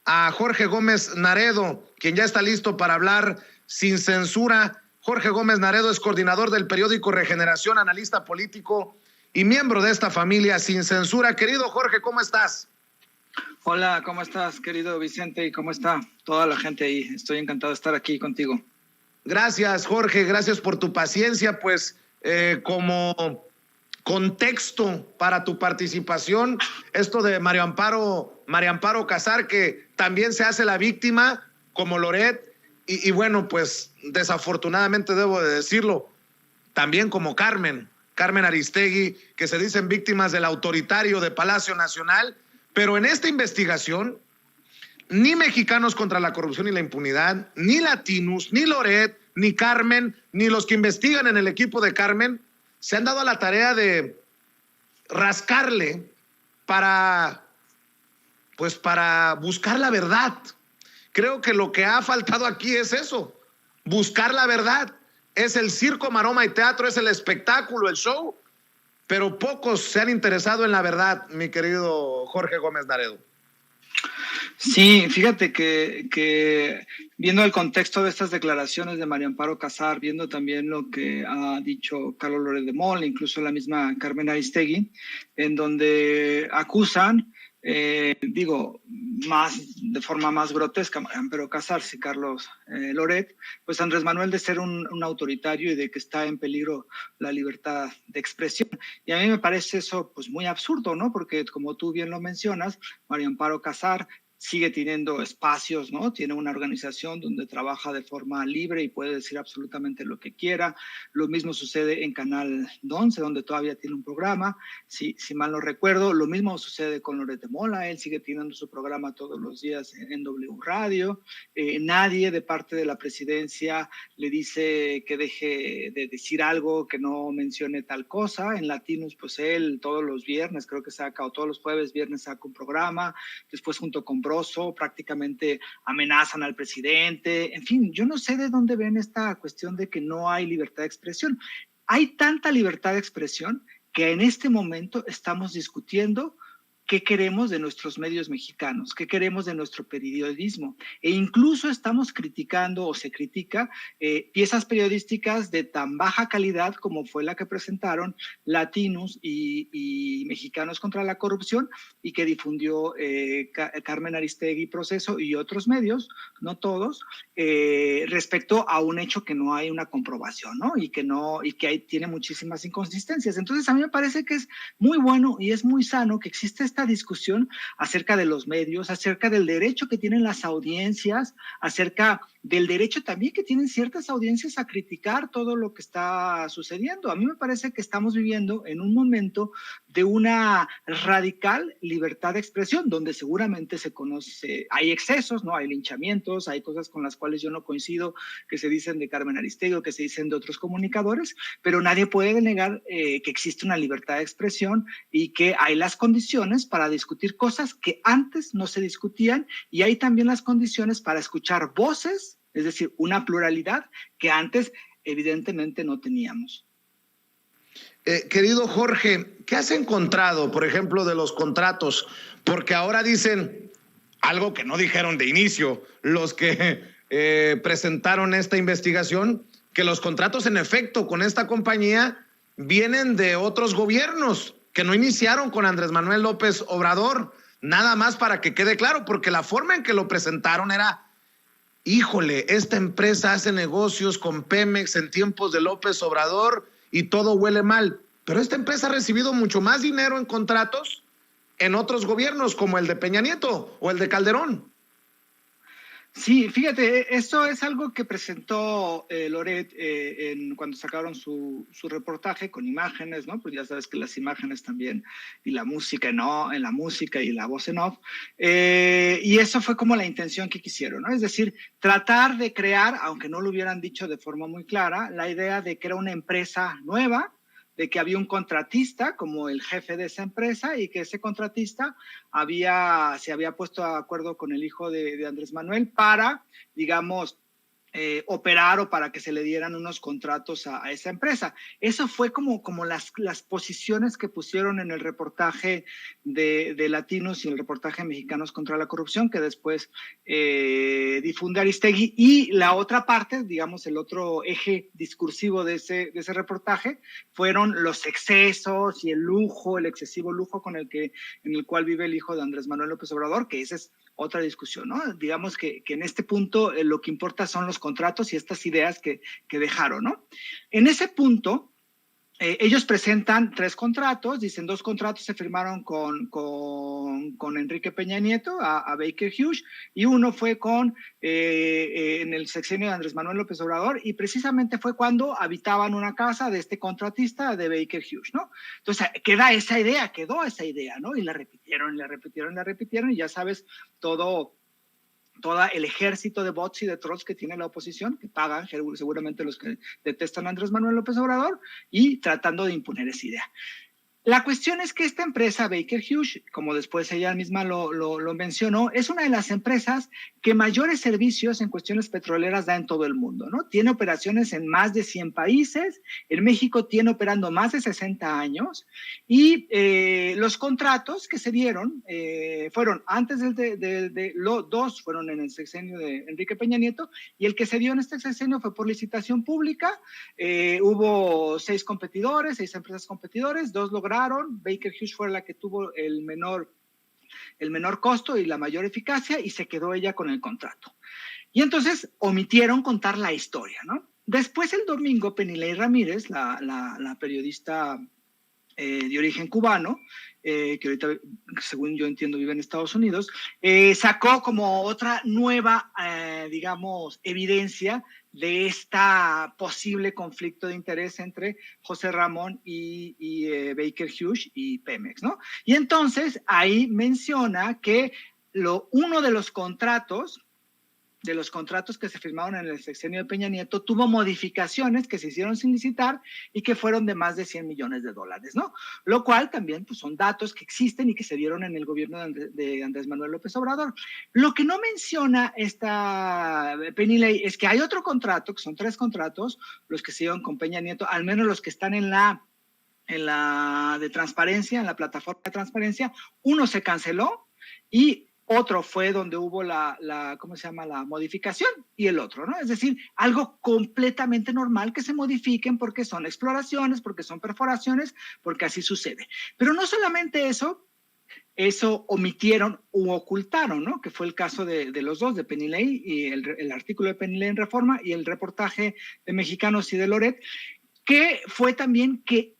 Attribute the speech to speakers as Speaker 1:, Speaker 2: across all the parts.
Speaker 1: a Jorge Gómez Naredo, quien ya está listo para hablar sin censura. Jorge Gómez Naredo es coordinador del periódico Regeneración, analista político y miembro de esta familia Sin Censura. Querido Jorge, ¿cómo estás?
Speaker 2: Hola, ¿cómo estás, querido Vicente? ¿Y cómo está toda la gente ahí? Estoy encantado de estar aquí contigo.
Speaker 1: Gracias, Jorge, gracias por tu paciencia. Pues como contexto para tu participación, esto de María Amparo Casar, que también se hace la víctima, como Loret, y bueno, pues desafortunadamente debo de decirlo, también como Carmen Aristegui, que se dicen víctimas del autoritario de Palacio Nacional, pero en esta investigación, ni Mexicanos contra la Corrupción y la Impunidad, ni Latinos, ni Loret, ni Carmen, ni los que investigan en el equipo de Carmen, se han dado a la tarea de rascarle para buscar la verdad. Creo que lo que ha faltado aquí es eso, buscar la verdad. Es el circo, maroma y teatro, es el espectáculo, el show, pero pocos se han interesado en la verdad, mi querido Jorge Gómez Naredo.
Speaker 2: Sí, fíjate que viendo el contexto de estas declaraciones de María Amparo Casar, viendo también lo que ha dicho Carlos Loret de Mola, incluso la misma Carmen Aristegui, en donde acusan, de forma más grotesca, María Amparo Casar y Carlos Loret, pues Andrés Manuel de ser un autoritario y de que está en peligro la libertad de expresión. Y a mí me parece eso pues muy absurdo, ¿no? Porque como tú bien lo mencionas, María Amparo Casar sigue teniendo espacios, ¿no? Tiene una organización donde trabaja de forma libre y puede decir absolutamente lo que quiera. Lo mismo sucede en Canal 11, donde todavía tiene un programa, si mal no recuerdo. Lo mismo sucede con Loret de Mola, él sigue teniendo su programa todos los días en W Radio. Nadie de parte de la presidencia le dice que deje de decir algo, que no mencione tal cosa. En Latinos, pues él todos los viernes, creo que saca, o todos los jueves, viernes saca un programa. Después junto con prácticamente amenazan al presidente. En fin, yo no sé de dónde ven esta cuestión de que no hay libertad de expresión. Hay tanta libertad de expresión que en este momento estamos discutiendo qué queremos de nuestros medios mexicanos, qué queremos de nuestro periodismo. E incluso estamos criticando o se critica piezas periodísticas de tan baja calidad como fue la que presentaron Latinos y Mexicanos contra la Corrupción y que difundió Carmen Aristegui Proceso y otros medios, no todos, respecto a un hecho que no hay una comprobación, ¿no? Y que tiene muchísimas inconsistencias. Entonces a mí me parece que es muy bueno y es muy sano que exista esta discusión acerca de los medios, acerca del derecho que tienen las audiencias, acerca del derecho también que tienen ciertas audiencias a criticar todo lo que está sucediendo. A mí me parece que estamos viviendo en un momento de una radical libertad de expresión, donde seguramente se conoce, hay excesos, ¿no? Hay linchamientos, hay cosas con las cuales yo no coincido, que se dicen de Carmen Aristegui o que se dicen de otros comunicadores, pero nadie puede negar que existe una libertad de expresión y que hay las condiciones para discutir cosas que antes no se discutían, y hay también las condiciones para escuchar voces, es decir, una pluralidad que antes evidentemente no teníamos.
Speaker 1: Querido Jorge, ¿qué has encontrado, por ejemplo, de los contratos? Porque ahora dicen algo que no dijeron de inicio los que presentaron esta investigación, que los contratos en efecto con esta compañía vienen de otros gobiernos que no iniciaron con Andrés Manuel López Obrador. Nada más para que quede claro, porque la forma en que lo presentaron era: híjole, esta empresa hace negocios con Pemex en tiempos de López Obrador y todo huele mal. Pero esta empresa ha recibido mucho más dinero en contratos en otros gobiernos, como el de Peña Nieto o el de Calderón.
Speaker 2: Sí, fíjate, eso es algo que presentó Loret cuando sacaron su reportaje con imágenes, ¿no? Pues ya sabes que las imágenes también, y la música, ¿no? En la música y la voz en off. Y eso fue como la intención que quisieron, ¿no? Es decir, tratar de crear, aunque no lo hubieran dicho de forma muy clara, la idea de que era una empresa nueva, de que había un contratista como el jefe de esa empresa y que ese contratista se había puesto de acuerdo con el hijo de Andrés Manuel para, digamos, operar o para que se le dieran unos contratos a esa empresa. Eso fue como las posiciones que pusieron en el reportaje de Latinos y el reportaje Mexicanos contra la Corrupción, que después difunde Aristegui. Y la otra parte, digamos, el otro eje discursivo de ese reportaje fueron los excesos y el lujo, el excesivo lujo en el cual vive el hijo de Andrés Manuel López Obrador, que esa es otra discusión, ¿no? Digamos que en este punto lo que importa son los contratos y estas ideas que dejaron, ¿no? En ese punto, ellos presentan 3 contratos, dicen 2 contratos se firmaron con Enrique Peña Nieto a Baker Hughes y uno fue en el sexenio de Andrés Manuel López Obrador y precisamente fue cuando habitaban una casa de este contratista de Baker Hughes, ¿no? Entonces quedó esa idea, ¿no? Y la repitieron y ya sabes todo el ejército de bots y de trolls que tiene la oposición, que pagan seguramente los que detestan a Andrés Manuel López Obrador, y tratando de imponer esa idea. La cuestión es que esta empresa, Baker Hughes, como después ella misma lo mencionó, es una de las empresas que mayores servicios en cuestiones petroleras da en todo el mundo, ¿no? Tiene operaciones en más de 100 países, en México tiene operando más de 60 años, y los contratos que se dieron fueron antes los 2 fueron en el sexenio de Enrique Peña Nieto, y el que se dio en este sexenio fue por licitación pública. Hubo 6 competidores, 6 empresas competidores, 2 lograron. Baker Hughes fue la que tuvo el menor costo y la mayor eficacia y se quedó ella con el contrato. Y entonces omitieron contar la historia, ¿no? Después el domingo, Penilei Ramírez, la periodista de origen cubano, que ahorita, según yo entiendo, vive en Estados Unidos, sacó como otra nueva, digamos, evidencia de esta posible conflicto de interés entre José Ramón y Baker Hughes y Pemex, ¿no? Y entonces ahí menciona que uno de los contratos que se firmaron en el sexenio de Peña Nieto tuvo modificaciones que se hicieron sin licitar y que fueron de más de $100 millones, ¿no? Lo cual también pues, son datos que existen y que se dieron en el gobierno de Andrés Manuel López Obrador. Lo que no menciona esta Penilei es que hay otro contrato, que son 3 contratos, los que se dieron con Peña Nieto, al menos los que están en la de transparencia, en la plataforma de transparencia. Uno se canceló y otro fue donde hubo ¿cómo se llama? La modificación y el otro, ¿no? Es decir, algo completamente normal que se modifiquen porque son exploraciones, porque son perforaciones, porque así sucede. Pero no solamente eso omitieron u ocultaron, ¿no? Que fue el caso de los 2, de Penilei y el artículo de Penilei en Reforma y el reportaje de Mexicanos y de Loret, que fue también que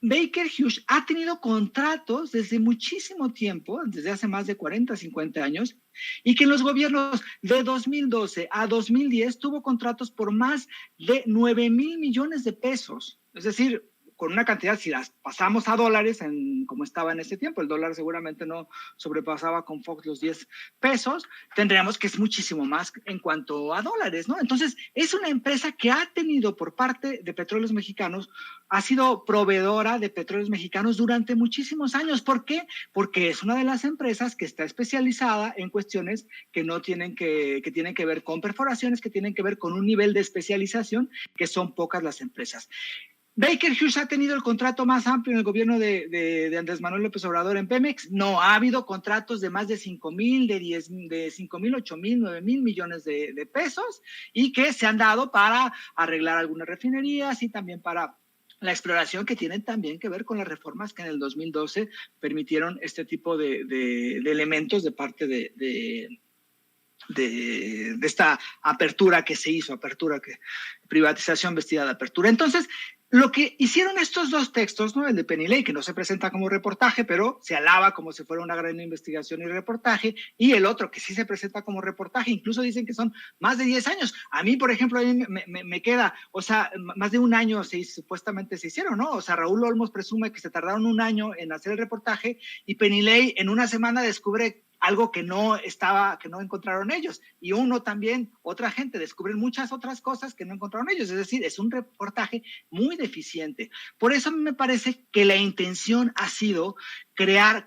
Speaker 2: Baker Hughes ha tenido contratos desde muchísimo tiempo, desde hace más de 40, 50 años, y que en los gobiernos de 2012 a 2010 tuvo contratos por más de 9,000 millones de pesos. Es decir, con una cantidad, si las pasamos a dólares, como estaba en ese tiempo, el dólar seguramente no sobrepasaba con Fox los 10 pesos, tendríamos que es muchísimo más en cuanto a dólares, ¿no? Entonces, es una empresa que ha tenido por parte de Petróleos Mexicanos, ha sido proveedora de petróleos mexicanos durante muchísimos años. ¿Por qué? Porque es una de las empresas que está especializada en cuestiones que no tienen que tienen que ver con perforaciones, que tienen que ver con un nivel de especialización que son pocas las empresas. Baker Hughes ha tenido el contrato más amplio en el gobierno de Andrés Manuel López Obrador en Pemex. No, ha habido contratos de más de 5,000, de 5,000, 8,000, 9,000 millones de pesos y que se han dado para arreglar algunas refinerías y también para la exploración, que tienen también que ver con las reformas que en el 2012 permitieron este tipo de elementos de parte de esta apertura que se hizo, privatización vestida de apertura. Entonces, lo que hicieron estos 2 textos, ¿no? El de Penilei, que no se presenta como reportaje, pero se alaba como si fuera una gran investigación y reportaje, y el otro que sí se presenta como reportaje, incluso dicen que son más de 10 años. A mí, por ejemplo, a mí me queda, o sea, más de un año supuestamente se hicieron, ¿no? O sea, Raúl Olmos presume que se tardaron un año en hacer el reportaje y Penilei en una semana descubre algo que no encontraron ellos. Y otra gente descubre muchas otras cosas que no encontraron ellos. Es decir, es un reportaje muy deficiente. Por eso a mí me parece que la intención ha sido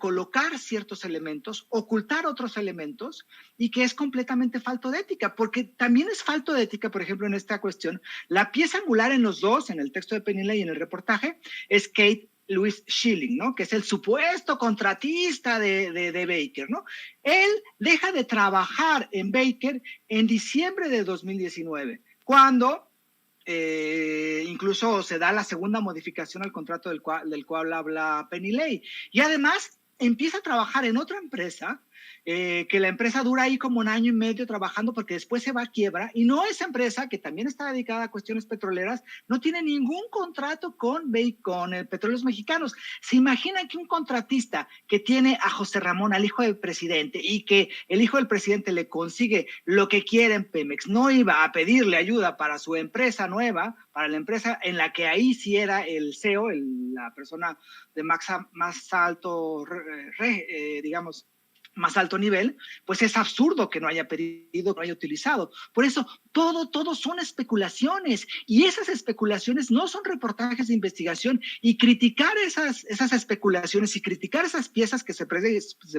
Speaker 2: colocar ciertos elementos, ocultar otros elementos, y que es completamente falto de ética, porque también es falto de ética, por ejemplo, en esta cuestión. La pieza angular en los dos, en el texto de Penilei y en el reportaje, es Kate Louise Schilling, ¿no? Que es el supuesto contratista de Baker, ¿no? Él deja de trabajar en Baker en diciembre de 2019, cuando incluso se da la segunda modificación al contrato del cual habla Penilei. Y además empieza a trabajar en otra empresa, que la empresa dura ahí como 1 año y medio trabajando, porque después se va a quiebra, y no, esa empresa, que también está dedicada a cuestiones petroleras, no tiene ningún contrato con Petróleos Mexicanos. ¿Se imaginan que un contratista que tiene a José Ramón, al hijo del presidente, y que el hijo del presidente le consigue lo que quiere en Pemex, no iba a pedirle ayuda para su empresa nueva, para la empresa en la que ahí sí era el CEO, la persona de más alto, digamos, más alto nivel? Pues es absurdo que no haya pedido, que no haya utilizado. Por eso, todo son especulaciones, y esas especulaciones no son reportajes de investigación, y criticar esas especulaciones y criticar esas piezas que se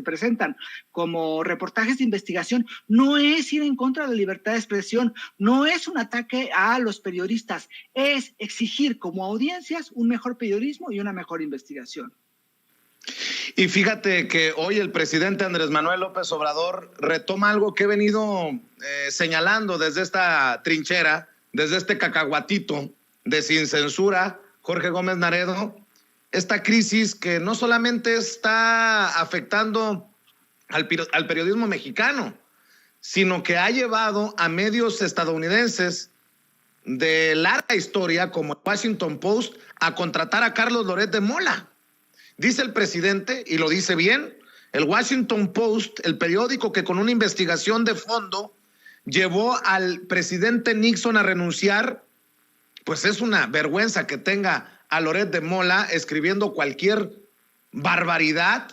Speaker 2: presentan como reportajes de investigación no es ir en contra de la libertad de expresión, no es un ataque a los periodistas, es exigir como audiencias un mejor periodismo y una mejor investigación.
Speaker 1: Y fíjate que hoy el presidente Andrés Manuel López Obrador retoma algo que he venido señalando desde esta trinchera, desde este cacahuatito de Sin Censura, Jorge Gómez Naredo, esta crisis que no solamente está afectando al periodismo mexicano, sino que ha llevado a medios estadounidenses de larga historia, como el Washington Post, a contratar a Carlos Loret de Mola. Dice el presidente, y lo dice bien, el Washington Post, el periódico que con una investigación de fondo llevó al presidente Nixon a renunciar, pues es una vergüenza que tenga a Loret de Mola escribiendo cualquier barbaridad,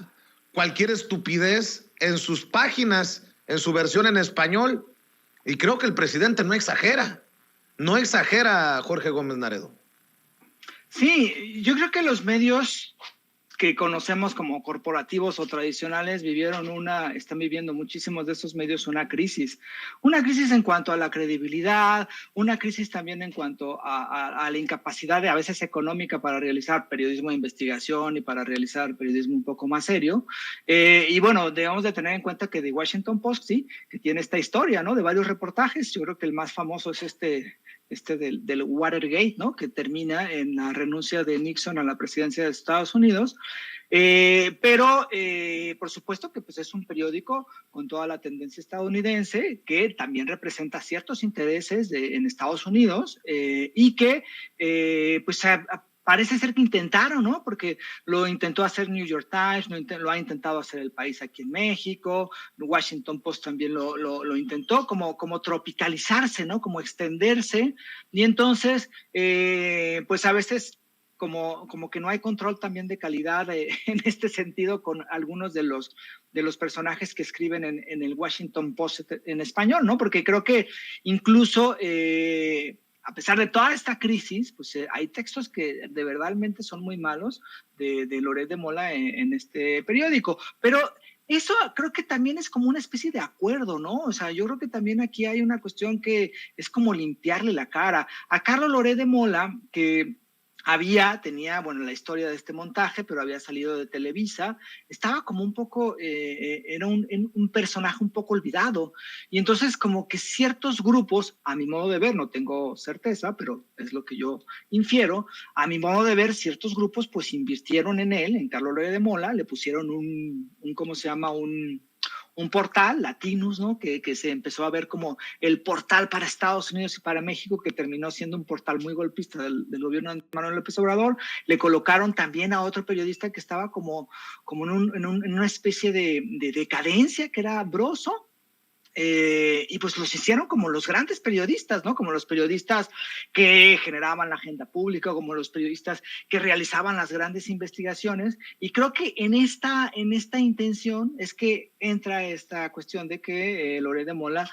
Speaker 1: cualquier estupidez en sus páginas, en su versión en español. Y creo que el presidente no exagera, Jorge Gómez Naredo.
Speaker 2: Sí, yo creo que los medios que conocemos como corporativos o tradicionales están viviendo muchísimos de esos medios una crisis en cuanto a la credibilidad, una crisis también en cuanto a la incapacidad a veces económica para realizar periodismo de investigación y para realizar periodismo un poco más serio. Y bueno, debemos de tener en cuenta que The Washington Post, sí, que tiene esta historia, ¿no? De varios reportajes. Yo creo que el más famoso es este del Watergate, ¿no? Que termina en la renuncia de Nixon a la presidencia de Estados Unidos. Pero por supuesto que pues, es un periódico con toda la tendencia estadounidense, que también representa ciertos intereses en Estados Unidos, y que pues parece ser que intentaron, ¿no? Porque lo intentó hacer New York Times, lo ha intentado hacer El País aquí en México, Washington Post también lo intentó, como tropicalizarse, ¿no? Como extenderse, y entonces, pues a veces como que no hay control también de calidad en este sentido con algunos de los personajes que escriben en el Washington Post en español, ¿no? Porque creo que incluso a pesar de toda esta crisis, pues hay textos que de verdadmente son muy malos de Loret de Mola en este periódico. Pero eso creo que también es como una especie de acuerdo, ¿no? O sea, yo creo que también aquí hay una cuestión que es como limpiarle la cara. A Carlos Loret de Mola, que tenía, bueno, la historia de este montaje, pero había salido de Televisa, estaba como un poco, era un personaje un poco olvidado, y entonces como que ciertos grupos, a mi modo de ver, no tengo certeza, pero es lo que yo infiero, a mi modo de ver, ciertos grupos pues invirtieron en él, en Carlos Loret de Mola, le pusieron ¿cómo se llama? Un portal, Latinus, ¿no? Que se empezó a ver como el portal para Estados Unidos y para México, que terminó siendo un portal muy golpista del gobierno de Manuel López Obrador. Le colocaron también a otro periodista que estaba como en una especie de decadencia, que era Broso, y pues los hicieron como los grandes periodistas, ¿no? Como los periodistas que generaban la agenda pública, como los periodistas que realizaban las grandes investigaciones. Y creo que en esta intención es que entra esta cuestión de que Loret de Mola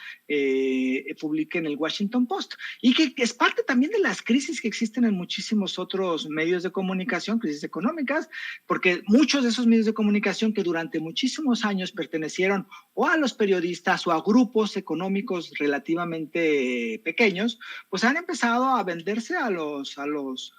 Speaker 2: publique en el Washington Post, y que es parte también de las crisis que existen en muchísimos otros medios de comunicación, crisis económicas, porque muchos de esos medios de comunicación que durante muchísimos años pertenecieron o a los periodistas o a grupos económicos relativamente pequeños, pues han empezado a venderse a los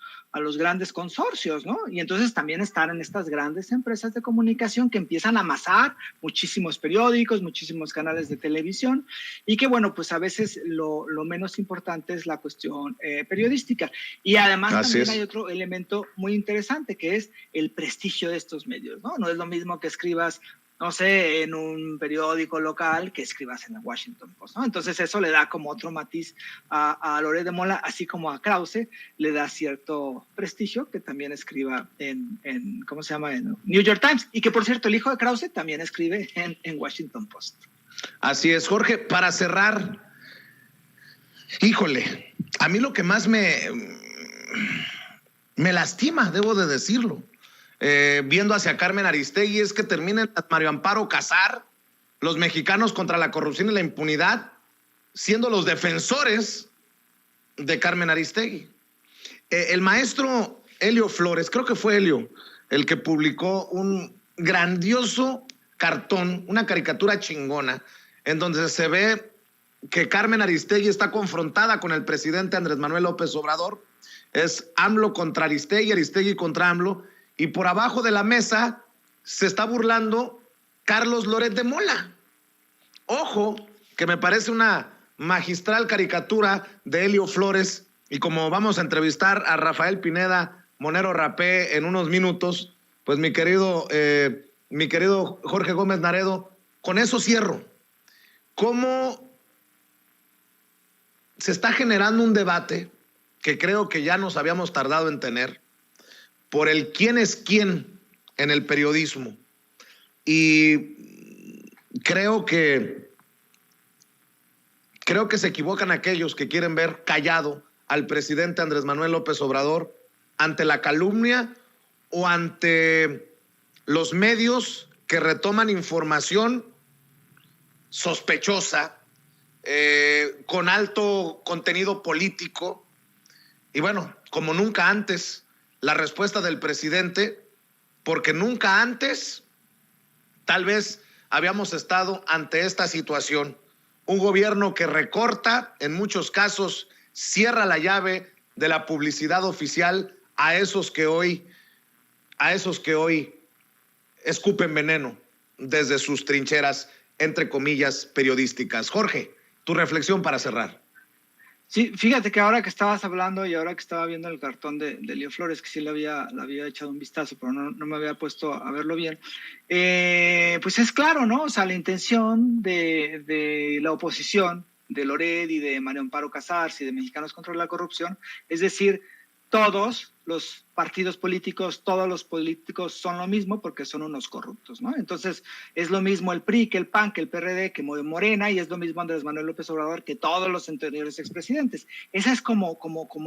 Speaker 2: grandes consorcios, ¿no? Y entonces también están en estas grandes empresas de comunicación que empiezan a amasar muchísimos periódicos, muchísimos canales de televisión, y que, bueno, pues a veces lo menos importante es la cuestión periodística. Y además también hay otro elemento muy interesante, que es el prestigio de estos medios, ¿no? No es lo mismo que escribas, no sé, en un periódico local que escribas en el Washington Post, ¿no? Entonces eso le da como otro matiz a Loret de Mola, así como a Krause le da cierto prestigio que también escriba en ¿cómo se llama? En New York Times. Y que, por cierto, el hijo de Krause también escribe en Washington Post.
Speaker 1: Así es, Jorge. Para cerrar, híjole, a mí lo que más me lastima, debo de decirlo, viendo hacia Carmen Aristegui, es que terminen Mario Amparo Casar, los mexicanos contra la corrupción y la impunidad, siendo los defensores de Carmen Aristegui. El maestro Helio Flores, creo que fue Helio, el que publicó un grandioso cartón, una caricatura chingona, en donde se ve que Carmen Aristegui está confrontada con el presidente Andrés Manuel López Obrador. Es AMLO contra Aristegui, Aristegui contra AMLO, y por abajo de la mesa se está burlando Carlos Loret de Mola. Ojo, que me parece una magistral caricatura de Helio Flores, y como vamos a entrevistar a Rafael Pineda Monero Rapé en unos minutos, pues mi querido Jorge Gómez Naredo, con eso cierro. ¿Cómo se está generando un debate que creo que ya nos habíamos tardado en tener por el quién es quién en el periodismo? Y creo que se equivocan aquellos que quieren ver callado al presidente Andrés Manuel López Obrador ante la calumnia o ante los medios que retoman información sospechosa, con alto contenido político. Y bueno, como nunca antes, la respuesta del presidente, porque nunca antes tal vez habíamos estado ante esta situación. Un gobierno que recorta, en muchos casos cierra la llave de la publicidad oficial a esos que hoy escupen veneno desde sus trincheras, entre comillas, periodísticas. Jorge, tu reflexión para cerrar.
Speaker 2: Sí, fíjate que ahora que estabas hablando y ahora que estaba viendo el cartón de Helio Flores, que sí le había echado un vistazo, pero no me había puesto a verlo bien, pues es claro, ¿no? O sea, la intención de la oposición, de Loret y de Mario Amparo Casars y de Mexicanos contra la Corrupción, es decir, todos los partidos políticos, todos los políticos son lo mismo porque son unos corruptos, ¿no? Entonces, es lo mismo el PRI, que el PAN, que el PRD, que Morena, y es lo mismo Andrés Manuel López Obrador que todos los anteriores expresidentes. Esa es como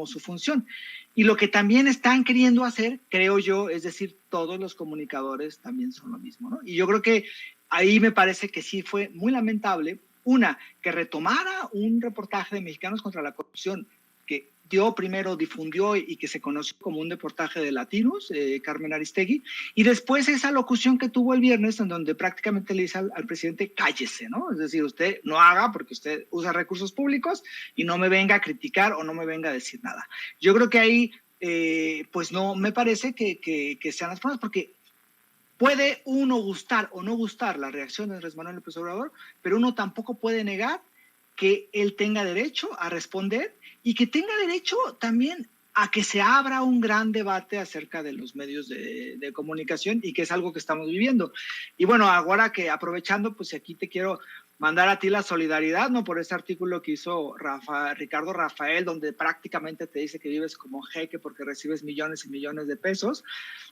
Speaker 2: su función. Y lo que también están queriendo hacer, creo yo, es decir, todos los comunicadores también son lo mismo, ¿no? Y yo creo que ahí me parece que sí fue muy lamentable, que retomara un reportaje de Mexicanos contra la Corrupción que difundió y que se conoció como un reportaje de Latinos, Carmen Aristegui, y después esa locución que tuvo el viernes en donde prácticamente le dice al presidente, cállese, ¿no? Es decir, usted no haga porque usted usa recursos públicos y no me venga a criticar o no me venga a decir nada. Yo creo que ahí, pues no me parece que sean las formas, porque puede uno gustar o no gustar la reacción de Andrés Manuel López Obrador, pero uno tampoco puede negar que él tenga derecho a responder y que tenga derecho también a que se abra un gran debate acerca de los medios de comunicación, y que es algo que estamos viviendo. Y bueno, ahora que aprovechando, pues aquí te quiero mandar a ti la solidaridad, ¿no? Por ese artículo que hizo Ricardo Rafael, donde prácticamente te dice que vives como jeque porque recibes millones y millones de pesos.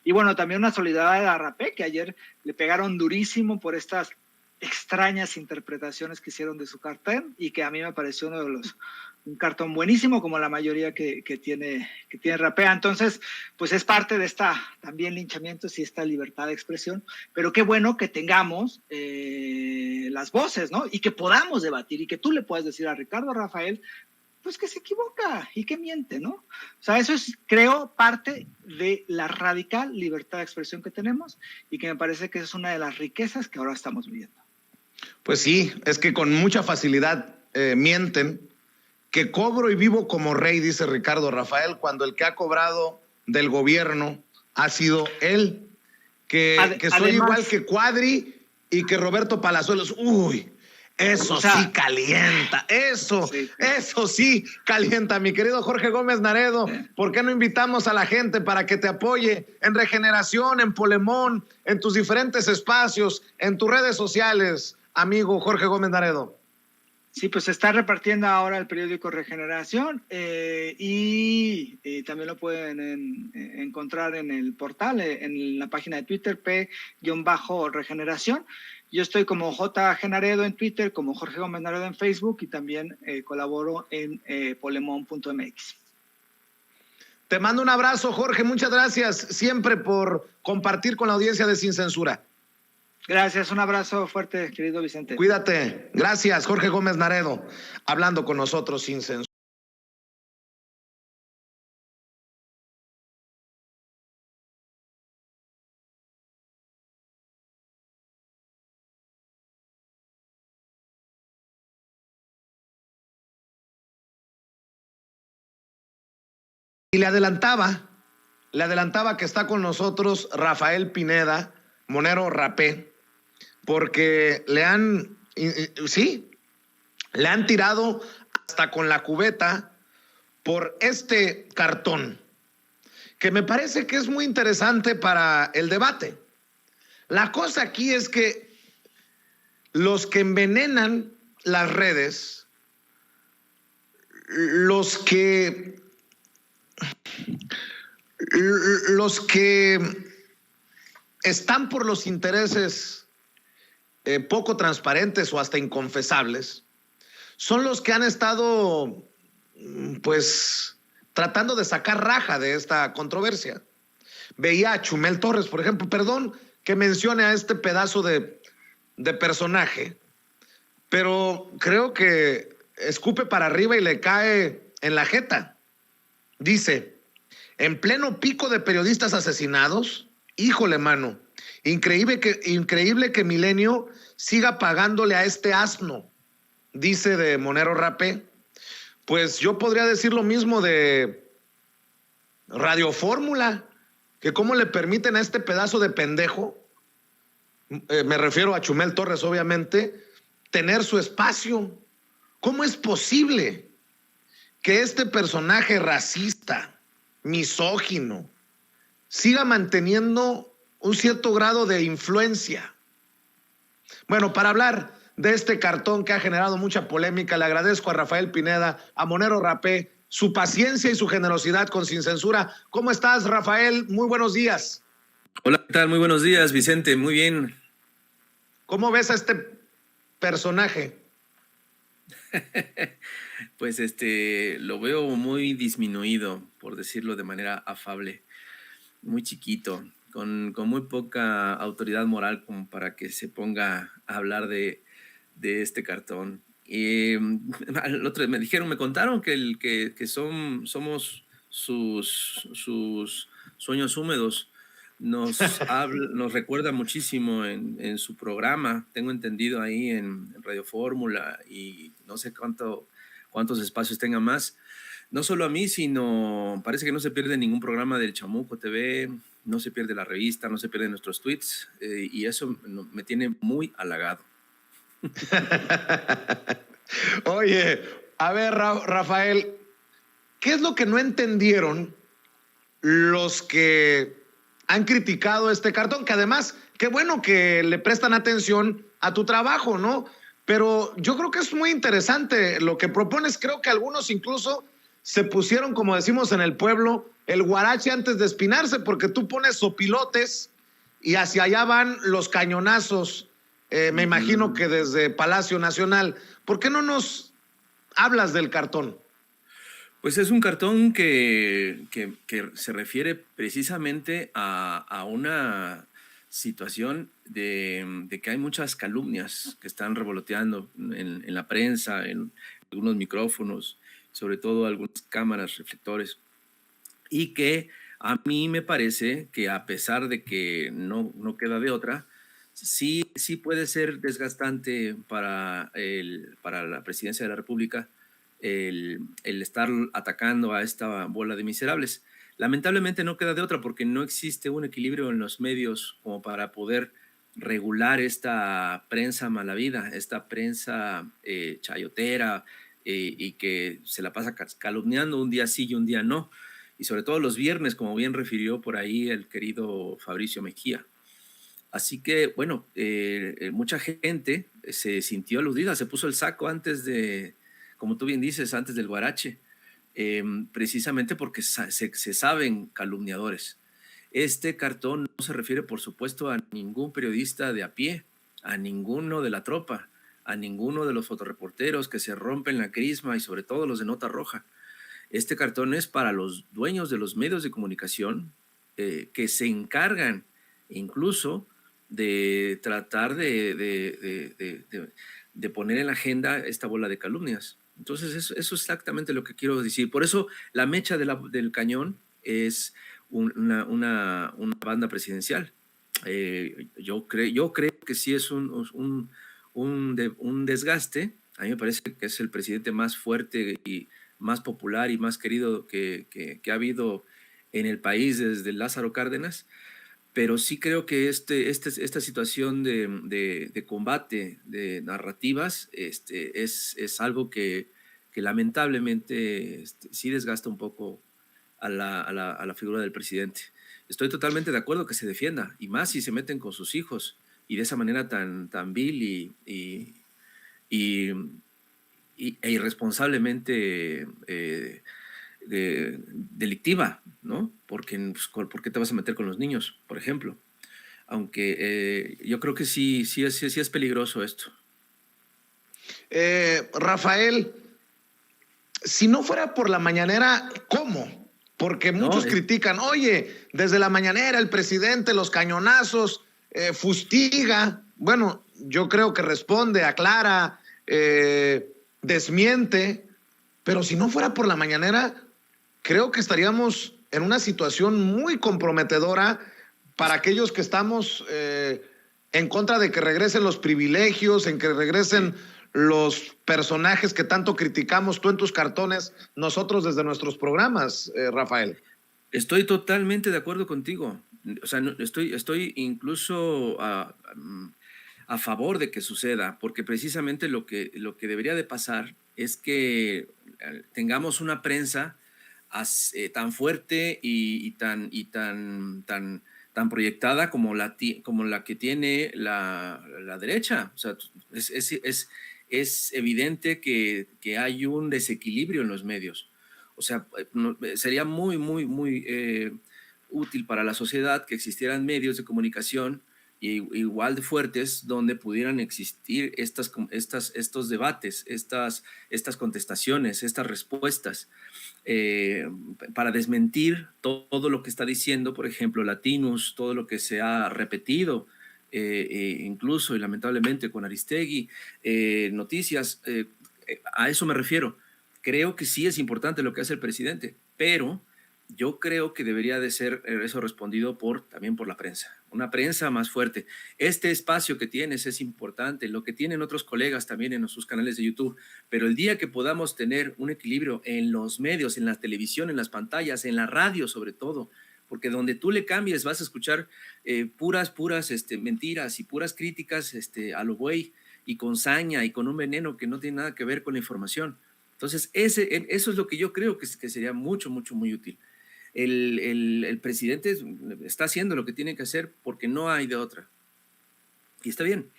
Speaker 2: Y bueno, también una solidaridad a Rapé, que ayer le pegaron durísimo por estas extrañas interpretaciones que hicieron de su cartón y que a mí me pareció un cartón buenísimo, como la mayoría que tiene Rapea. Entonces, pues es parte de también linchamientos y esta libertad de expresión, pero qué bueno que tengamos las voces, ¿no? Y que podamos debatir y que tú le puedas decir a Ricardo Rafael, pues que se equivoca y que miente, ¿no? O sea, eso es, creo, parte de la radical libertad de expresión que tenemos y que me parece que es una de las riquezas que ahora estamos viviendo.
Speaker 1: Pues sí, es que con mucha facilidad mienten, que cobro y vivo como rey, dice Ricardo Rafael, cuando el que ha cobrado del gobierno ha sido él, que soy además, igual que Cuadri y que Roberto Palazuelos. Uy, eso sí calienta, eso sí calienta. Mi querido Jorge Gómez Naredo, ¿por qué no invitamos a la gente para que te apoye en Regeneración, en Polemón, en tus diferentes espacios, en tus redes sociales, amigo Jorge Gómez Naredo?
Speaker 2: Sí, pues se está repartiendo ahora el periódico Regeneración y también lo pueden encontrar en el portal, en la página de Twitter, P-Regeneración. Yo estoy como J. Naredo en Twitter, como Jorge Gómez Naredo en Facebook y también colaboro en polemon.mx.
Speaker 1: Te mando un abrazo, Jorge. Muchas gracias siempre por compartir con la audiencia de Sin Censura.
Speaker 2: Gracias, un abrazo fuerte, querido Vicente.
Speaker 1: Cuídate. Gracias, Jorge Gómez Naredo, hablando con nosotros sin censura. Y le adelantaba que está con nosotros Rafael Pineda, Monero Rapé, porque le han tirado hasta con la cubeta por este cartón, que me parece que es muy interesante para el debate. La cosa aquí es que los que envenenan las redes, los que están por los intereses poco transparentes o hasta inconfesables, son los que han estado pues tratando de sacar raja de esta controversia. Veía a Chumel Torres, por ejemplo, perdón que mencione a este pedazo de personaje, pero creo que escupe para arriba y le cae en la jeta. Dice, en pleno pico de periodistas asesinados, híjole, mano, increíble que Milenio siga pagándole a este asno, dice de Monero Rapé. Pues yo podría decir lo mismo de Radio Fórmula, que cómo le permiten a este pedazo de pendejo, me refiero a Chumel Torres obviamente, tener su espacio. ¿Cómo es posible que este personaje racista, misógino, siga manteniendo un cierto grado de influencia? Bueno, para hablar de este cartón que ha generado mucha polémica, le agradezco a Rafael Pineda, a Monero Rapé, su paciencia y su generosidad con Sin Censura. ¿Cómo estás, Rafael? Muy buenos días.
Speaker 3: Hola, ¿qué tal? Muy buenos días, Vicente. Muy bien.
Speaker 1: ¿Cómo ves a este personaje?
Speaker 3: Pues lo veo muy disminuido, por decirlo de manera afable, muy chiquito, con muy poca autoridad moral como para que se ponga a hablar de este cartón. El otro, me contaron que somos sus sueños húmedos. Nos recuerda muchísimo en su programa, tengo entendido ahí en Radio Fórmula, y no sé cuántos espacios tenga más. No solo a mí, sino parece que no se pierde ningún programa del Chamuco TV, no se pierde la revista, no se pierden nuestros tweets, y eso me tiene muy halagado.
Speaker 1: Oye, a ver, Rafael, ¿qué es lo que no entendieron los que han criticado este cartón? Que además, qué bueno que le prestan atención a tu trabajo, ¿no? Pero yo creo que es muy interesante lo que propones. Creo que algunos incluso se pusieron, como decimos en el pueblo, el guarache antes de espinarse, porque tú pones sopilotes y hacia allá van los cañonazos me imagino que desde Palacio Nacional. ¿Por qué no nos hablas del cartón?
Speaker 3: Pues es un cartón que se refiere precisamente a una situación de que hay muchas calumnias que están revoloteando en la prensa, en algunos micrófonos, sobre todo algunas cámaras, reflectores, y que a mí me parece que a pesar de que no queda de otra, sí puede ser desgastante para la presidencia de la República el estar atacando a esta bola de miserables. Lamentablemente no queda de otra porque no existe un equilibrio en los medios como para poder regular esta prensa malavida, esta prensa chayotera y que se la pasa calumniando un día sí y un día no. Y sobre todo los viernes, como bien refirió por ahí el querido Fabricio Mejía. Así que, bueno, mucha gente se sintió aludida, se puso el saco antes de, como tú bien dices, antes del guarache, precisamente porque se saben calumniadores. Este cartón no se refiere, por supuesto, a ningún periodista de a pie, a ninguno de la tropa, a ninguno de los fotoreporteros que se rompen la crisma y sobre todo los de Nota Roja. Este cartón es para los dueños de los medios de comunicación que se encargan incluso de tratar de poner en la agenda esta bola de calumnias. Entonces eso es exactamente lo que quiero decir. Por eso la mecha del cañón es una banda presidencial. Yo creo que sí es un desgaste. A mí me parece que es el presidente más fuerte y más popular y más querido que ha habido en el país desde Lázaro Cárdenas, pero sí creo que esta situación de combate de narrativas es algo que lamentablemente sí desgasta un poco a la figura del presidente. Estoy totalmente de acuerdo que se defienda, y más si se meten con sus hijos, y de esa manera tan vil e irresponsablemente delictiva, ¿no? Porque, pues, ¿por qué te vas a meter con los niños, por ejemplo? Aunque yo creo que sí es peligroso esto.
Speaker 1: Rafael, si no fuera por la mañanera, ¿cómo? Porque muchos critican, oye, desde la mañanera el presidente, los cañonazos, fustiga. Bueno, yo creo que responde, aclara, desmiente, pero si no fuera por la mañanera, creo que estaríamos en una situación muy comprometedora para aquellos que estamos en contra de que regresen los privilegios, en que regresen los personajes que tanto criticamos, tú en tus cartones, nosotros desde nuestros programas, Rafael.
Speaker 3: Estoy totalmente de acuerdo contigo. O sea, estoy incluso a favor de que suceda, porque precisamente lo que debería de pasar es que tengamos una prensa tan fuerte y tan proyectada como la que tiene la derecha. O sea, es evidente que hay un desequilibrio en los medios. O sea, sería muy útil para la sociedad que existieran medios de comunicación igual de fuertes donde pudieran existir estos debates, estas contestaciones, estas respuestas para desmentir todo lo que está diciendo, por ejemplo, Latinus, todo lo que se ha repetido, incluso y lamentablemente con Aristegui, noticias, a eso me refiero. Creo que sí es importante lo que hace el presidente, pero yo creo que debería de ser eso respondido también por la prensa, una prensa más fuerte. Este espacio que tienes es importante, lo que tienen otros colegas también en sus canales de YouTube, pero el día que podamos tener un equilibrio en los medios, en la televisión, en las pantallas, en la radio sobre todo, porque donde tú le cambies vas a escuchar puras mentiras y puras críticas a lo güey y con saña y con un veneno que no tiene nada que ver con la información. Entonces, eso es lo que yo creo que sería muy útil. El presidente está haciendo lo que tiene que hacer porque no hay de otra. Y está bien.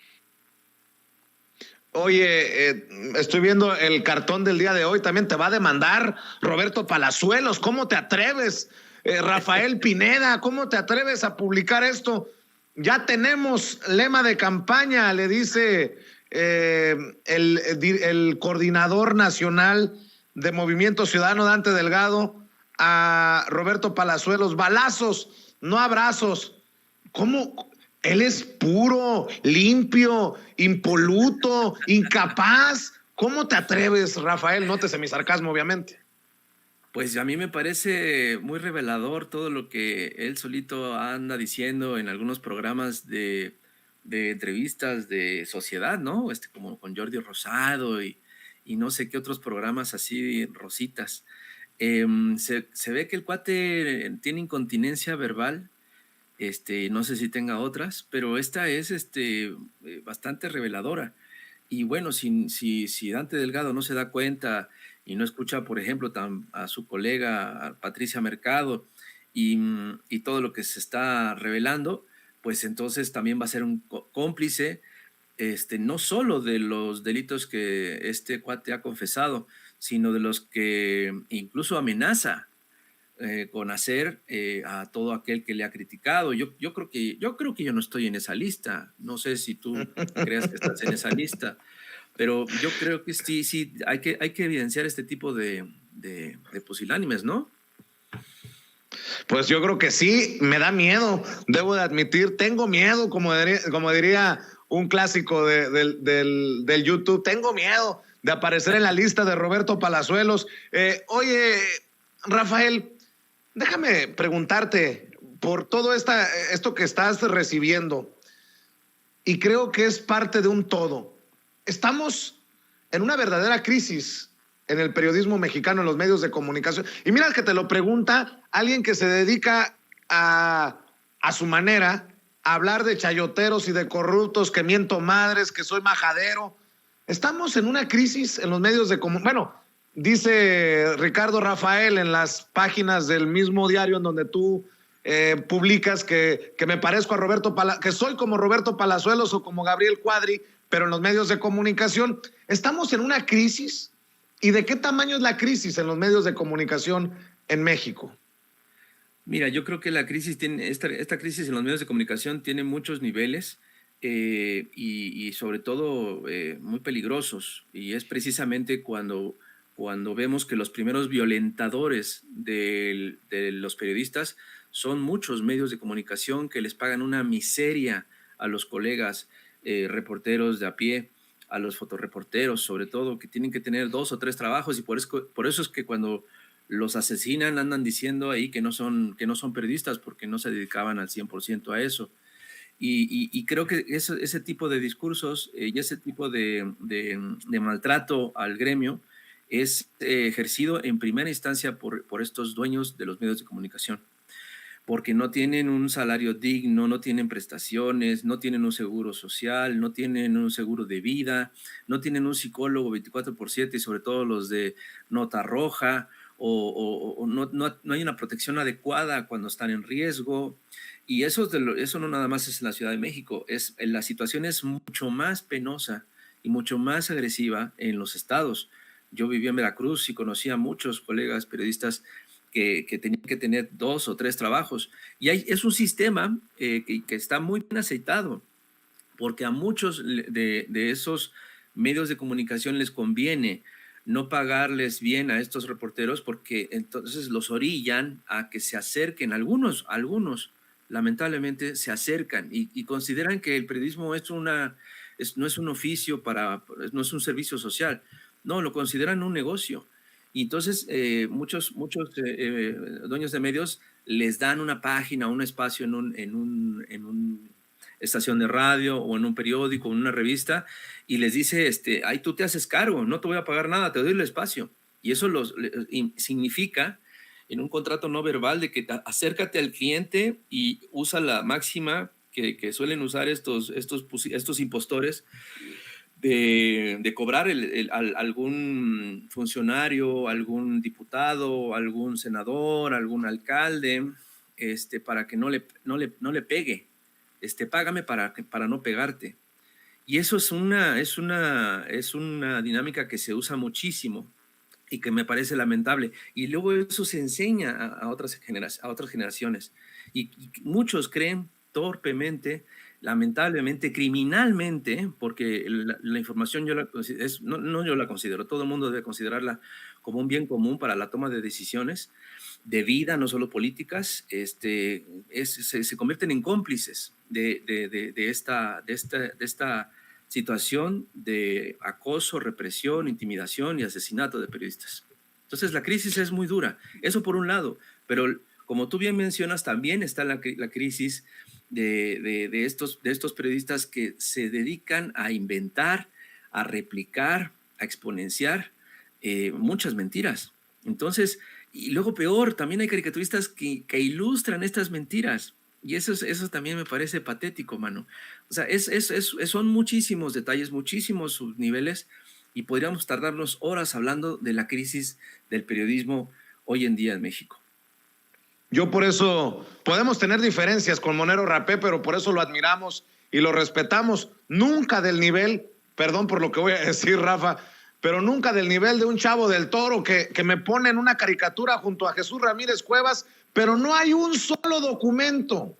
Speaker 1: Oye, estoy viendo el cartón del día de hoy. También te va a demandar Roberto Palazuelos. ¿Cómo te atreves? Rafael Pineda, ¿cómo te atreves a publicar esto? Ya tenemos lema de campaña, le dice el coordinador nacional de Movimiento Ciudadano, Dante Delgado, a Roberto Palazuelos: balazos, no abrazos. ¿Cómo? Él es puro, limpio, impoluto, incapaz. ¿Cómo te atreves, Rafael? Nótese mi sarcasmo, obviamente.
Speaker 3: Pues a mí me parece muy revelador todo lo que él solito anda diciendo en algunos programas de entrevistas de sociedad, ¿no? Como con Jordi Rosado y no sé qué otros programas así, rositas. Se ve que el cuate tiene incontinencia verbal, no sé si tenga otras, pero esta es bastante reveladora. Y bueno, si Dante Delgado no se da cuenta y no escucha, por ejemplo, a su colega a Patricia Mercado y todo lo que se está revelando, pues entonces también va a ser un cómplice, no solo de los delitos que este cuate ha confesado, sino de los que incluso amenaza con hacer a todo aquel que le ha criticado. Yo creo que yo no estoy en esa lista. No sé si tú creas que estás en esa lista, pero yo creo que sí, hay que evidenciar este tipo de pusilánimes, ¿no?
Speaker 1: Pues yo creo que sí, me da miedo, debo de admitir, tengo miedo, como diría un clásico del YouTube, tengo miedo de aparecer en la lista de Roberto Palazuelos. Oye, Rafael, déjame preguntarte por todo esto que estás recibiendo, y creo que es parte de un todo. Estamos en una verdadera crisis en el periodismo mexicano, en los medios de comunicación. Y mira que te lo pregunta alguien que se dedica a su manera a hablar de chayoteros y de corruptos, que miento madres, que soy majadero. Estamos en una crisis en los medios de comunicación. Bueno, dice Ricardo Rafael en las páginas del mismo diario en donde tú publicas que me parezco a que soy como Roberto Palazuelos o como Gabriel Cuadri, pero en los medios de comunicación. Estamos en una crisis. ¿Y de qué tamaño es la crisis en los medios de comunicación en México?
Speaker 3: Mira, yo creo que la crisis esta crisis en los medios de comunicación tiene muchos niveles y sobre todo muy peligrosos. Y es precisamente cuando vemos que los primeros violentadores de los periodistas son muchos medios de comunicación que les pagan una miseria a los colegas reporteros de a pie, a los fotoreporteros, sobre todo, que tienen que tener 2 o 3 trabajos, y por eso es que cuando los asesinan andan diciendo ahí que no son periodistas, porque no se dedicaban al 100% a eso. Y creo que ese tipo de discursos y ese tipo de maltrato al gremio es ejercido en primera instancia por estos dueños de los medios de comunicación, porque no tienen un salario digno, no tienen prestaciones, no tienen un seguro social, no tienen un seguro de vida, no tienen un psicólogo 24/7, y sobre todo los de nota roja, o no hay una protección adecuada cuando están en riesgo. Y eso no nada más es en la Ciudad de México, la situación es mucho más penosa y mucho más agresiva en los estados. Yo vivía en Veracruz y conocí a muchos colegas periodistas que tenían que tener 2 o 3 trabajos. Y es un sistema que está muy bien aceitado, porque a muchos de esos medios de comunicación les conviene no pagarles bien a estos reporteros, porque entonces los orillan a que se acerquen. Algunos lamentablemente se acercan y consideran que el periodismo no es un oficio, no es un servicio social, no, lo consideran un negocio. Y entonces muchos dueños de medios les dan una página, un espacio en una estación de radio o en un periódico, en una revista, y les dice, ay, tú te haces cargo, no te voy a pagar nada, te doy el espacio. Y eso significa en un contrato no verbal de que acércate al cliente y usa la máxima que suelen usar estos impostores, de cobrar algún funcionario, algún diputado, algún senador, algún alcalde, para que no le pegue. Págame para no pegarte. Y eso es una dinámica que se usa muchísimo y que me parece lamentable. Y luego eso se enseña a otras generaciones. Y muchos creen torpemente, lamentablemente, criminalmente, porque la información no yo la considero, todo el mundo debe considerarla como un bien común para la toma de decisiones de vida, no solo políticas, se convierten en cómplices de esta situación de acoso, represión, intimidación y asesinato de periodistas. Entonces la crisis es muy dura, eso por un lado, pero como tú bien mencionas, también está la crisis de estos periodistas que se dedican a inventar, a replicar, a exponenciar muchas mentiras. Entonces, y luego peor, también hay caricaturistas que ilustran estas mentiras. Y eso también me parece patético, mano. O sea, son muchísimos detalles, muchísimos subniveles, y podríamos tardarnos horas hablando de la crisis del periodismo hoy en día en México.
Speaker 1: Yo por eso, podemos tener diferencias con Monero Rapé, pero por eso lo admiramos y lo respetamos. Nunca del nivel, perdón por lo que voy a decir, Rafa, pero nunca del nivel de un Chavo del Toro que me pone en una caricatura junto a Jesús Ramírez Cuevas, pero no hay un solo documento,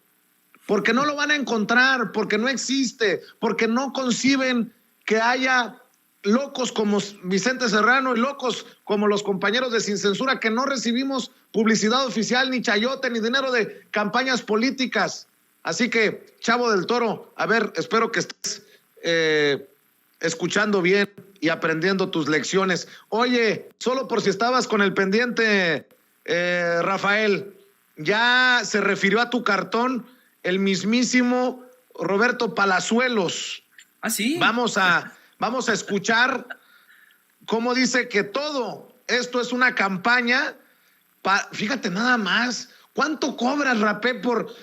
Speaker 1: porque no lo van a encontrar, porque no existe, porque no conciben que haya locos como Vicente Serrano y locos como los compañeros de Sin Censura, que no recibimos publicidad oficial, ni chayote, ni dinero de campañas políticas. Así que, Chavo del Toro, a ver, espero que estés escuchando bien y aprendiendo tus lecciones. Oye, solo por si estabas con el pendiente, Rafael, ya se refirió a tu cartón el mismísimo Roberto Palazuelos.
Speaker 3: ¿Ah, sí?
Speaker 1: Vamos a escuchar cómo dice que todo esto es una campaña. Fíjate nada más, ¿cuánto cobras, Rapé, por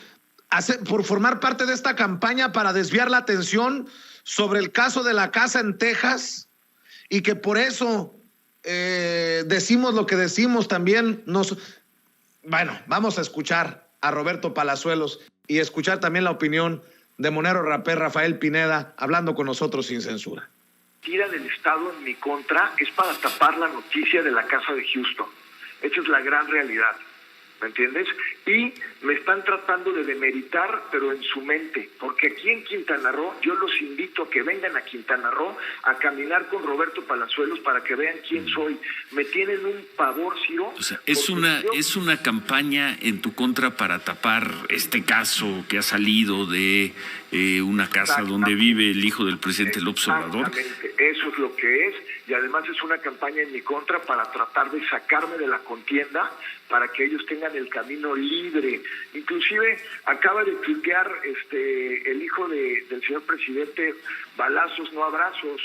Speaker 1: formar parte de esta campaña para desviar la atención sobre el caso de la casa en Texas? Y que por eso decimos lo que decimos también. Bueno, vamos a escuchar a Roberto Palazuelos y escuchar también la opinión de Monero Rapé, Rafael Pineda, hablando con nosotros sin censura.
Speaker 4: Tira del Estado en mi contra es para tapar la noticia de la casa de Houston. Esa es la gran realidad, ¿me entiendes? Y me están tratando de demeritar, pero en su mente, porque aquí en Quintana Roo yo los invito a que vengan a Quintana Roo a caminar con Roberto Palazuelos para que vean quién soy. Me tienen un pavor, Ciro.
Speaker 5: O sea, es una campaña en tu contra para tapar este caso que ha salido de una casa donde vive el hijo del presidente López Obrador.
Speaker 4: Exactamente, eso es lo que es, y además es una campaña en mi contra para tratar de sacarme de la contienda, para que ellos tengan el camino libre. Inclusive acaba de tuitear el hijo del señor presidente, balazos, no abrazos.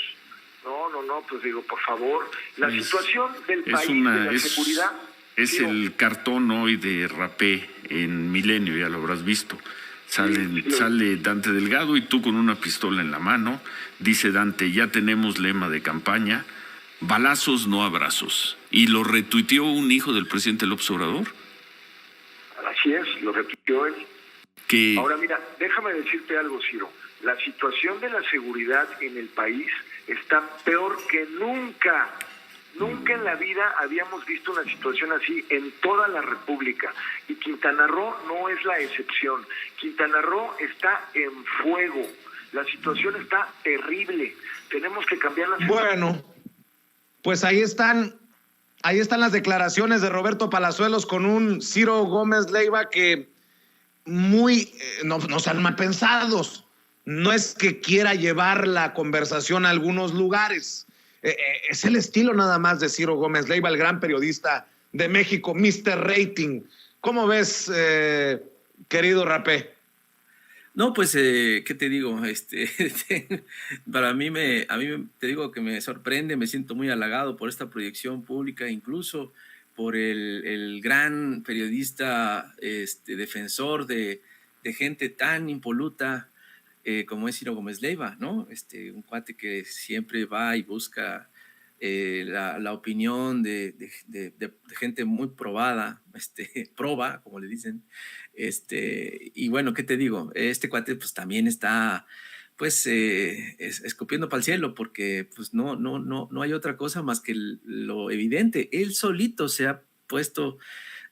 Speaker 4: No, pues digo, por favor, la situación del país, de la seguridad...
Speaker 5: Es el cartón hoy de Rapé en Milenio, ya lo habrás visto. Sale Dante Delgado y tú con una pistola en la mano. Dice Dante, ya tenemos lema de campaña, balazos, no abrazos. Y lo retuiteó un hijo del presidente López Obrador.
Speaker 4: Así es, lo retuiteó él. Ahora mira, déjame decirte algo, Ciro. La situación de la seguridad en el país está peor que nunca. Nunca en la vida habíamos visto una situación así en toda la República, y Quintana Roo no es la excepción. Quintana Roo está en fuego, la situación está terrible, tenemos que cambiar la situación.
Speaker 1: Bueno, pues ahí están las declaraciones de Roberto Palazuelos con un Ciro Gómez Leiva que no sean mal pensados. No es que quiera llevar la conversación a algunos lugares. Es el estilo nada más de Ciro Gómez Leiva, el gran periodista de México, Mr. Rating. ¿Cómo ves, querido Rapé?
Speaker 3: No, pues, ¿qué te digo? Para mí, te digo que me sorprende, me siento muy halagado por esta proyección pública, incluso por el gran periodista, defensor de gente tan impoluta, como es Ciro Gómez Leiva, ¿no? Un cuate que siempre va y busca la opinión de gente muy probada, proba, como le dicen. Y bueno, ¿qué te digo? Este cuate pues también está pues escupiendo para el cielo, porque pues no hay otra cosa más que lo evidente. Él solito se ha puesto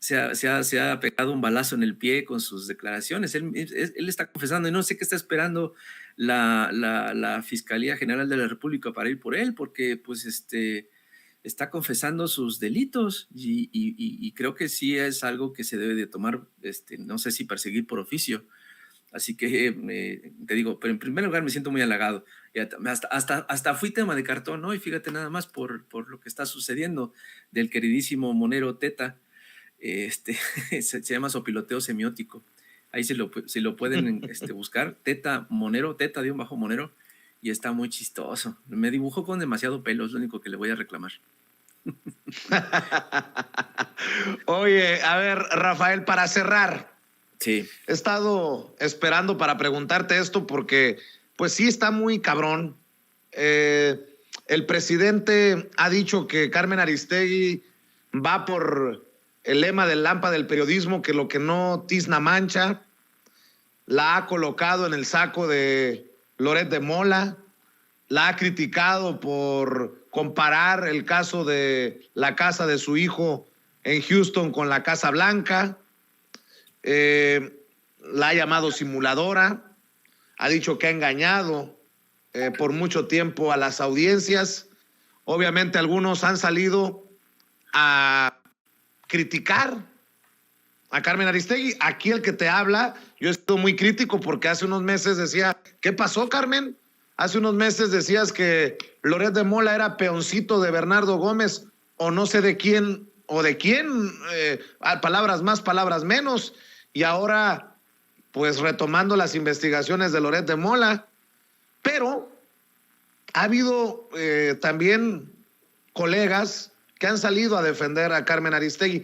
Speaker 3: se ha pegado un balazo en el pie con sus declaraciones. Él está confesando y no sé qué está esperando la Fiscalía General de la República para ir por él, porque pues está confesando sus delitos y creo que sí es algo que se debe de tomar, no sé si perseguir por oficio. Así que te digo, pero en primer lugar me siento muy halagado. Hasta fui tema de cartón, ¿no? Y fíjate nada más por lo que está sucediendo del queridísimo Monero Teta. Se llama sopiloteo semiótico. Ahí si lo pueden buscar, Teta Monero, Teta_Monero, y está muy chistoso. Me dibujó con demasiado pelo, es lo único que le voy a reclamar.
Speaker 1: Oye, a ver, Rafael, para cerrar.
Speaker 3: Sí.
Speaker 1: He estado esperando para preguntarte esto porque, pues sí, está muy cabrón. El presidente ha dicho que Carmen Aristegui va por el lema del Lampa del periodismo, que lo que no tizna mancha. La ha colocado en el saco de Loret de Mola. La ha criticado por comparar el caso de la casa de su hijo en Houston con la Casa Blanca. La ha llamado simuladora, ha dicho que ha engañado por mucho tiempo a las audiencias. Obviamente algunos han salido a criticar a Carmen Aristegui. Aquí el que te habla, yo estoy muy crítico porque hace unos meses decía, ¿qué pasó, Carmen? Hace unos meses decías que Loret de Mola era peoncito de Bernardo Gómez o no sé de quién o de quién, palabras más, palabras menos. Y ahora, pues retomando las investigaciones de Loret de Mola, pero ha habido también colegas que han salido a defender a Carmen Aristegui.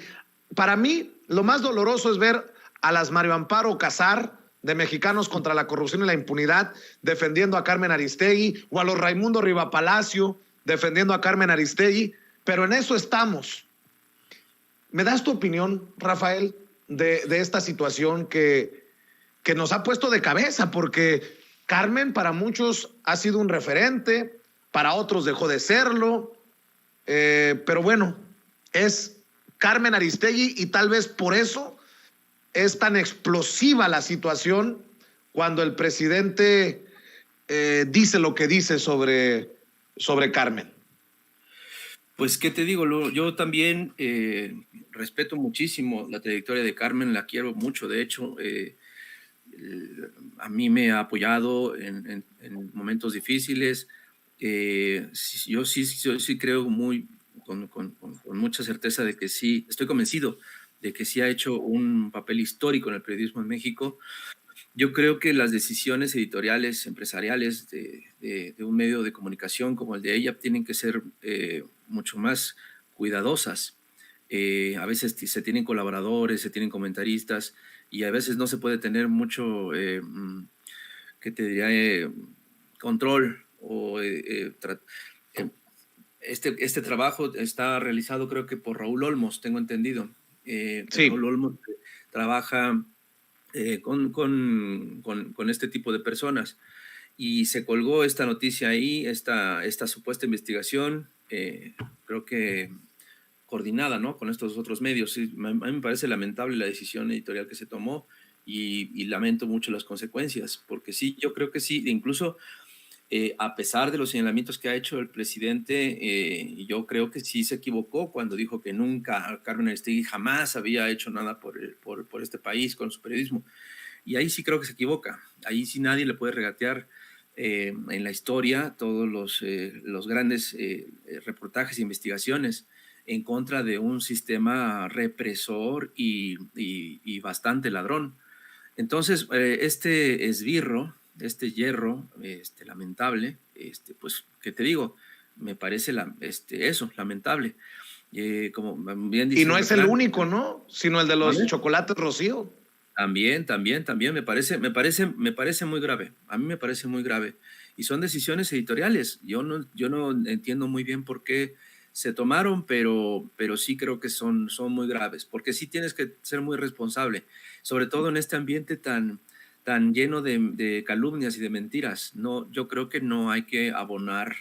Speaker 1: Para mí, lo más doloroso es ver a las Mario Amparo Casar de Mexicanos contra la Corrupción y la Impunidad defendiendo a Carmen Aristegui, o a los Raimundo Rivapalacio defendiendo a Carmen Aristegui, pero en eso estamos. ¿Me das tu opinión, Rafael, de esta situación que nos ha puesto de cabeza? Porque Carmen para muchos ha sido un referente, para otros dejó de serlo, pero bueno, es Carmen Aristegui y tal vez por eso es tan explosiva la situación cuando el presidente dice lo que dice sobre Carmen.
Speaker 3: Pues, ¿qué te digo? Yo también respeto muchísimo la trayectoria de Carmen, la quiero mucho, de hecho, a mí me ha apoyado en momentos difíciles. Yo sí creo con mucha certeza de que sí, estoy convencido de que sí ha hecho un papel histórico en el periodismo en México. Yo creo que las decisiones editoriales, empresariales de un medio de comunicación como el de ella tienen que ser mucho más cuidadosas. A veces se tienen colaboradores, se tienen comentaristas y a veces no se puede tener mucho, ¿qué te diría? Control o este trabajo está realizado creo que por Raúl Olmos, tengo entendido. Sí. Raúl Olmos trabaja con este tipo de personas y se colgó esta noticia ahí, esta supuesta investigación, creo que coordinada, ¿no?, con estos otros medios. Sí, a mí me parece lamentable la decisión editorial que se tomó y lamento mucho las consecuencias, porque sí, yo creo que sí, incluso a pesar de los señalamientos que ha hecho el presidente, yo creo que sí se equivocó cuando dijo que nunca Carmen Aristegui jamás había hecho nada por este país con su periodismo. Y ahí sí creo que se equivoca. Ahí sí nadie le puede regatear en la historia todos los grandes reportajes e investigaciones en contra de un sistema represor y bastante ladrón. Entonces, este esbirro, este hierro lamentable, pues, ¿qué te digo? Me parece eso, lamentable. Como bien dice,
Speaker 1: y no es el único, ¿no? Sino el de los chocolates Rocío.
Speaker 3: También, me parece muy grave. A mí me parece muy grave. Y son decisiones editoriales. Yo no entiendo muy bien por qué se tomaron, pero sí creo que son muy graves, porque sí tienes que ser muy responsable, sobre todo en este ambiente tan lleno de calumnias y de mentiras. No, yo creo que no hay que abonar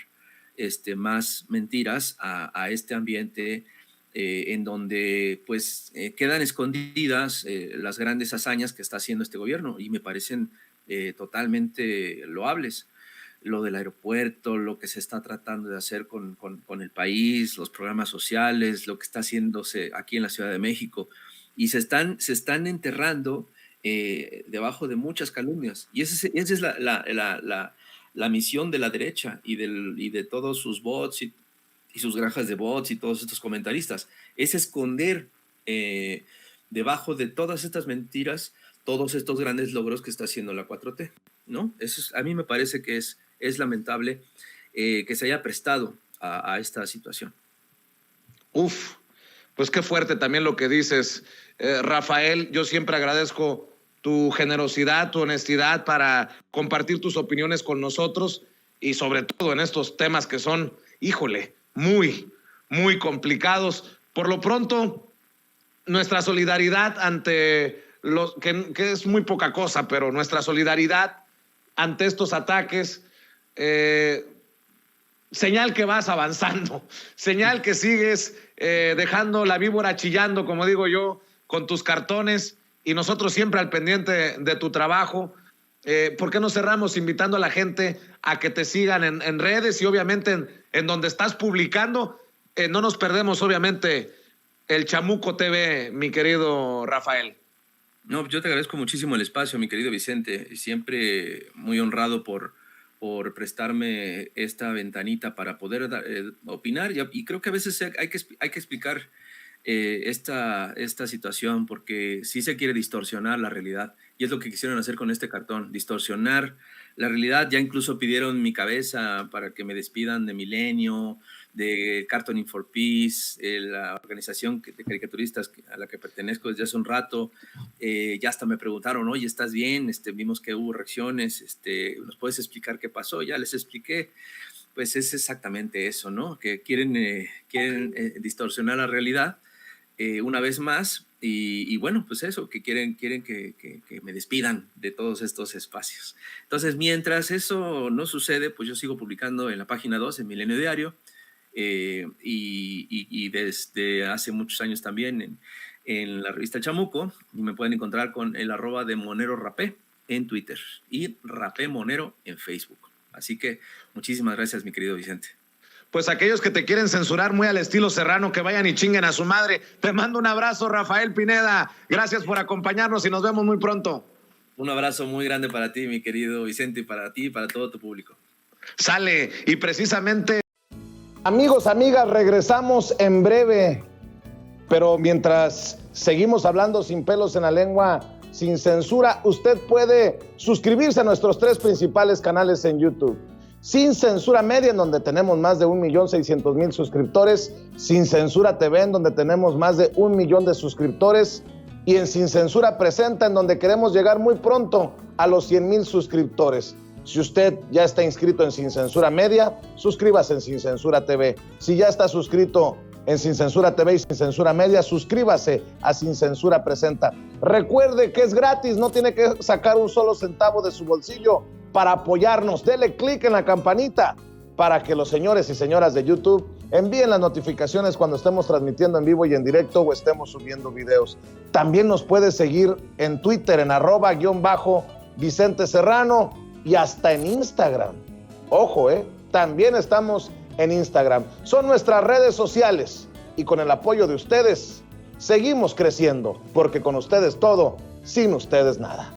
Speaker 3: más mentiras a este ambiente en donde pues quedan escondidas las grandes hazañas que está haciendo este gobierno y me parecen totalmente loables. Lo del aeropuerto, lo que se está tratando de hacer con el país, los programas sociales, lo que está haciéndose aquí en la Ciudad de México, y se están enterrando debajo de muchas calumnias. Y esa es la misión de la derecha y de todos sus bots y sus granjas de bots y todos estos comentaristas, es esconder debajo de todas estas mentiras todos estos grandes logros que está haciendo la 4T, ¿no? A mí me parece que es lamentable que se haya prestado a esta situación.
Speaker 1: Uf, pues qué fuerte también lo que dices, Rafael. Yo siempre agradezco tu generosidad, tu honestidad para compartir tus opiniones con nosotros y sobre todo en estos temas que son, híjole, muy, muy complicados. Por lo pronto, nuestra solidaridad ante los que es muy poca cosa, pero nuestra solidaridad ante estos ataques, señal que vas avanzando, señal que sigues dejando la víbora chillando, como digo yo, con tus cartones, y nosotros siempre al pendiente de tu trabajo. ¿Por qué no cerramos invitando a la gente a que te sigan en redes y obviamente en donde estás publicando? No nos perdemos obviamente el Chamuco TV, mi querido Rafael.
Speaker 3: No, yo te agradezco muchísimo el espacio, mi querido Vicente, siempre muy honrado por prestarme esta ventanita para poder opinar, y creo que a veces hay que explicar esta situación, porque sí se quiere distorsionar la realidad, y es lo que quisieron hacer con este cartón, distorsionar la realidad. Ya incluso pidieron mi cabeza para que me despidan de Milenio, de Cartooning for Peace, la organización de caricaturistas a la que pertenezco desde hace un rato. Ya hasta me preguntaron, oye, ¿estás bien? Vimos que hubo reacciones, ¿nos puedes explicar qué pasó? Ya les expliqué. Pues es exactamente eso, ¿no? Que quieren distorsionar la realidad una vez más, y bueno, pues eso, que quieren que me despidan de todos estos espacios. Entonces, mientras eso no sucede, pues yo sigo publicando en la página 2, en Milenio Diario, y desde hace muchos años también en la revista Chamuco, y me pueden encontrar con el @ de Monero Rapé en Twitter y Rapé Monero en Facebook. Así que muchísimas gracias, mi querido Vicente.
Speaker 1: Pues aquellos que te quieren censurar muy al estilo Serrano, que vayan y chinguen a su madre. Te mando un abrazo, Rafael Pineda. Gracias por acompañarnos y nos vemos muy pronto.
Speaker 3: Un abrazo muy grande para ti, mi querido Vicente, y para ti y para todo tu público.
Speaker 1: Sale, y precisamente... Amigos, amigas, regresamos en breve, pero mientras seguimos hablando sin pelos en la lengua, sin censura, usted puede suscribirse a nuestros 3 principales canales en YouTube. Sin Censura Media, en donde tenemos más de 1,600,000 suscriptores, Sin Censura TV, en donde tenemos más de 1 millón de suscriptores, y en Sin Censura Presenta, en donde queremos llegar muy pronto a los 100,000 suscriptores. Si usted ya está inscrito en Sin Censura Media, suscríbase en Sin Censura TV. Si ya está suscrito en Sin Censura TV y Sin Censura Media, suscríbase a Sin Censura Presenta. Recuerde que es gratis, no tiene que sacar un solo centavo de su bolsillo para apoyarnos. Dele clic en la campanita para que los señores y señoras de YouTube envíen las notificaciones cuando estemos transmitiendo en vivo y en directo o estemos subiendo videos. También nos puede seguir en Twitter en @_Vicente Serrano y hasta en Instagram. Ojo, también estamos en Instagram. Son nuestras redes sociales y con el apoyo de ustedes seguimos creciendo, porque con ustedes todo, sin ustedes nada.